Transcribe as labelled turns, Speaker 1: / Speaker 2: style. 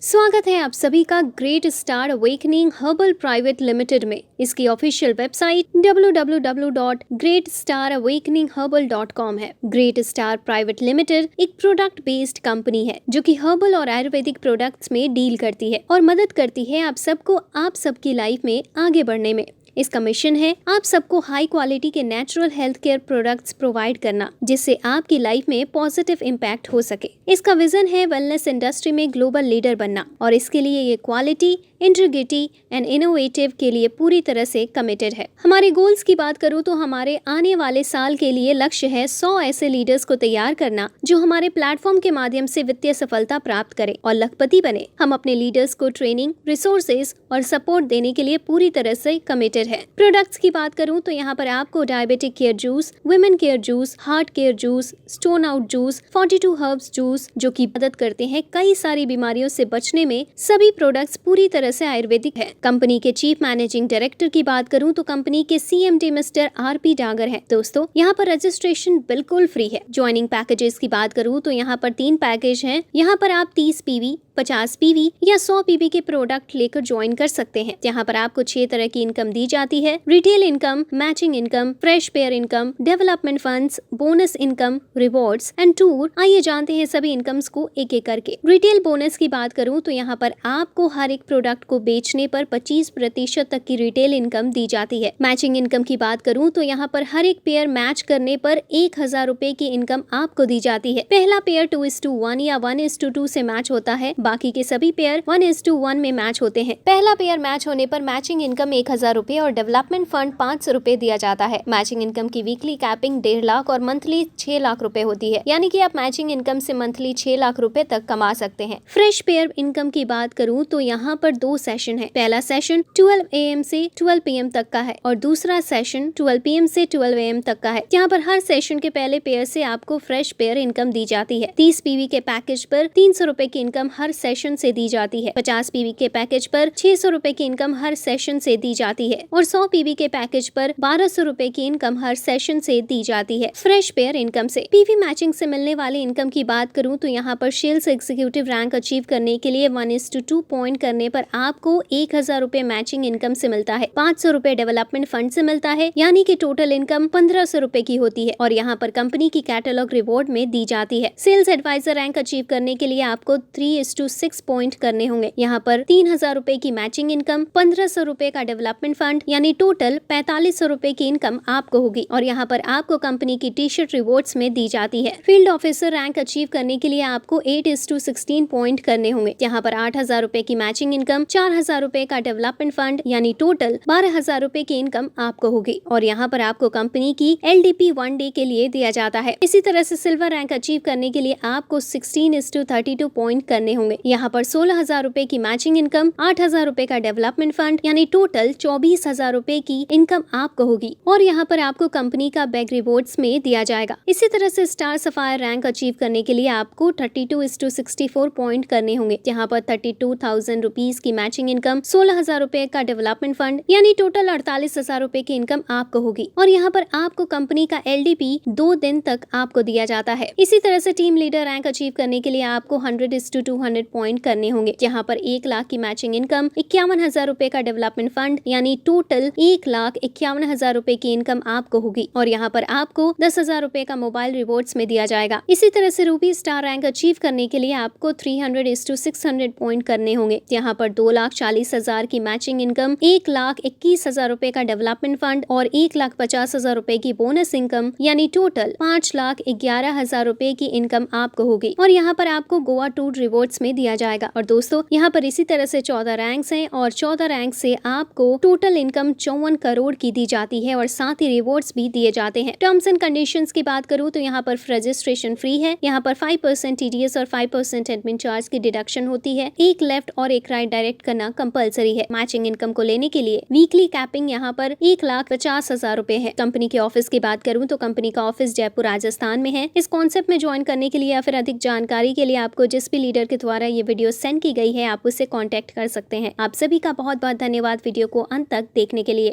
Speaker 1: स्वागत है आप सभी का great star awakening herbal private limited में। इसकी ऑफिशियल वेबसाइट www.greatstarawakeningherbal.com है। ग्रेट स्टार प्राइवेट लिमिटेड एक प्रोडक्ट बेस्ड कंपनी है जो कि हर्बल और आयुर्वेदिक प्रोडक्ट्स में डील करती है और मदद करती है आप सबको आप सबकी लाइफ में आगे बढ़ने में। इसका मिशन है आप सबको हाई क्वालिटी के natural health care products provide करना जिससे आपकी लाइफ में पॉजिटिव इम्पैक्ट हो सके। इसका विजन है वेलनेस इंडस्ट्री में ग्लोबल लीडर बनना और इसके लिए ये क्वालिटी, इंटीग्रिटी एंड इनोवेटिव के लिए पूरी तरह से कमिटेड है। हमारे गोल्स की बात करूँ तो हमारे आने वाले साल के लिए लक्ष्य है 100 ऐसे लीडर्स को तैयार करना जो हमारे प्लेटफॉर्म के माध्यम से वित्तीय सफलता प्राप्त करें और लखपति बने। हम अपने लीडर्स को ट्रेनिंग, रिसोर्सेज और सपोर्ट देने के लिए पूरी तरह से कमिटेड है। प्रोडक्ट्स की बात करूं तो यहाँ पर आपको diabetic care juice, women care juice, heart care juice, stone out juice, 42 herbs juice जो की मदद करते हैं कई सारी बीमारियों से बचने में। सभी प्रोडक्ट्स पूरी तरह से आयुर्वेदिक है। कंपनी के चीफ मैनेजिंग डायरेक्टर की बात करूं तो कंपनी के CMD मिस्टर RP डागर है। दोस्तों यहाँ पर रजिस्ट्रेशन बिल्कुल फ्री है। ज्वाइनिंग पैकेजेस की बात करूं तो यहाँ पर 3 पैकेज हैं। यहाँ पर आप 30 PV, 50 PV या 100 PV के प्रोडक्ट लेकर ज्वाइन कर सकते हैं। यहाँ पर आपको 6 तरह की इनकम दी जाती है: retail income, matching income, fresh pair income, development funds, bonus income, rewards and tour. आइए जानते हैं सभी इनकम्स को एक एक करके। रिटेल बोनस की बात करूँ तो यहाँ पर आपको हर एक प्रोडक्ट को बेचने पर 25% तक की रिटेल इनकम दी जाती है। मैचिंग इनकम की बात करूँ तो यहाँ पर हर एक पेयर मैच करने पर 1000 रुपए की इनकम आपको दी जाती है। पहला पेयर 2:1 या 1:2 से मैच होता है, बाकी के सभी पेयर 1:1 में मैच होते हैं। पहला पेयर मैच होने पर मैचिंग इनकम 1000 रुपए और डेवलपमेंट फंड 500 रुपए दिया जाता है। मैचिंग इनकम की वीकली कैपिंग 1.5 लाख और मंथली 6 लाख रुपए होती है, यानी कि आप मैचिंग इनकम से मंथली 6 लाख रुपए तक कमा सकते हैं। फ्रेश पेयर इनकम की बात करूँ तो यहाँ पर 2 सेशन है। पहला सेशन 12 AM से 12 PM तक का है और दूसरा सेशन 12 PM से 12 AM तक का है। यहाँ पर हर सेशन के पहले पेयर से आपको फ्रेश पेयर इनकम दी जाती है। 30 PV के पैकेज पर 300 रुपए की इनकम हर सेशन से दी जाती है। 50 PV के पैकेज पर 600 रुपए की इनकम हर सेशन से दी जाती है और 100 PV के पैकेज पर 1200 रुपए की इनकम हर सेशन से दी जाती है। फ्रेश पेयर इनकम से PV मैचिंग से मिलने वाली इनकम की बात करूं तो यहाँ पर सेल्स एग्जीक्यूटिव रैंक अचीव करने के लिए 1:2 पॉइंट करने पर आपको 1000 रुपए मैचिंग इनकम से मिलता है, 500 रुपए डेवलपमेंट फंड से मिलता है, यानी कि टोटल इनकम 1500 रुपए की होती है और यहाँ पर कंपनी की कैटलॉग रिवॉर्ड में दी जाती है। सेल्स एडवाइजर रैंक अचीव करने के लिए आपको 3:6 पॉइंट करने होंगे। यहाँ पर 3000 रुपए की मैचिंग इनकम, 1500 रुपए का डेवलपमेंट फंड, यानी टोटल 4500 रुपए की इनकम आपको होगी और यहाँ पर आपको कंपनी की टी-शर्ट रिवॉर्ड्स में दी जाती है। फील्ड ऑफिसर रैंक अचीव करने के लिए आपको 8:16 पॉइंट करने होंगे। यहाँ पर 8000 रुपए की मैचिंग इनकम, 4000 रुपए का डेवलपमेंट फंड, यानी टोटल 12000 रुपए की इनकम आपको होगी और यहाँ पर आपको कंपनी की LDP 1 डे के लिए दिया जाता है। इसी तरह से सिल्वर रैंक अचीव करने के लिए आपको 16:32 पॉइंट करने होंगे। यहाँ पर 16000 रुपए की मैचिंग इनकम, 8000 रुपए का डेवलपमेंट फंड, यानी टोटल 24000 रुपए की इनकम आपको होगी और यहाँ पर आपको कंपनी का बैग रिवॉर्ड्स में दिया जाएगा। इसी तरह से स्टार सफायर रैंक अचीव करने के लिए आपको 32:64 पॉइंट करने होंगे। यहाँ पर 32,000 रुपीज की मैचिंग इनकम, 16000 रुपए का डेवलपमेंट फंड, यानी टोटल 48,000 रुपए की इनकम आपको होगी और यहाँ पर आपको कंपनी का LDP 2 दिन तक आपको दिया जाता है। इसी तरह से टीम लीडर रैंक अचीव करने के लिए आपको 100:200 पॉइंट करने होंगे। यहाँ पर 1 लाख की मैचिंग इनकम, 51,000 रुपए का डेवलपमेंट फंड, यानी टोटल 1,51,000 रुपए की इनकम आपको होगी और यहाँ पर आपको 10,000 रुपए का मोबाइल रिवॉर्ड्स में दिया जाएगा। इसी तरह से रूबी स्टार रैंक अचीव करने के लिए आपको 300:600 पॉइंट करने होंगे। यहाँ पर 2,40,000 की मैचिंग इनकम, 1,21,000 रुपए का डेवलपमेंट फंड और 1,50,000 रुपए की बोनस इनकम, यानी टोटल 5,11,000 रुपए की इनकम आपको होगी और यहाँ पर आपको गोवा टूर रिवॉर्ड्स में दिया जाएगा। और दोस्तों यहाँ पर इसी तरह से 14 रैंक्स हैं और 14 रैंक से आपको टोटल इनकम 54 करोड़ की दी जाती है और साथ ही रिवॉर्ड्स भी दिए जाते हैं। टर्म्स एंड कंडीशंस की बात करूँ तो यहाँ पर रजिस्ट्रेशन फ्री है। यहाँ पर 5% TDS और 5% एडमिन चार्ज की डिडक्शन होती है। एक लेफ्ट और एक राइट डायरेक्ट करना कंपलसरी है। मैचिंग इनकम को लेने के लिए वीकली कैपिंग यहाँ पर 1,50,000 रुपए है। कंपनी के ऑफिस की बात करूँ तो कंपनी का ऑफिस जयपुर राजस्थान में है। इस कॉन्सेप्ट में ज्वाइन करने के लिए या फिर अधिक जानकारी के लिए आपको जिस भी लीडर के द्वारा ये वीडियो सेंड की गई है आप उससे कॉन्टेक्ट कर सकते हैं। आप सभी का बहुत बहुत धन्यवाद वीडियो को अंत तक देखने के लिए।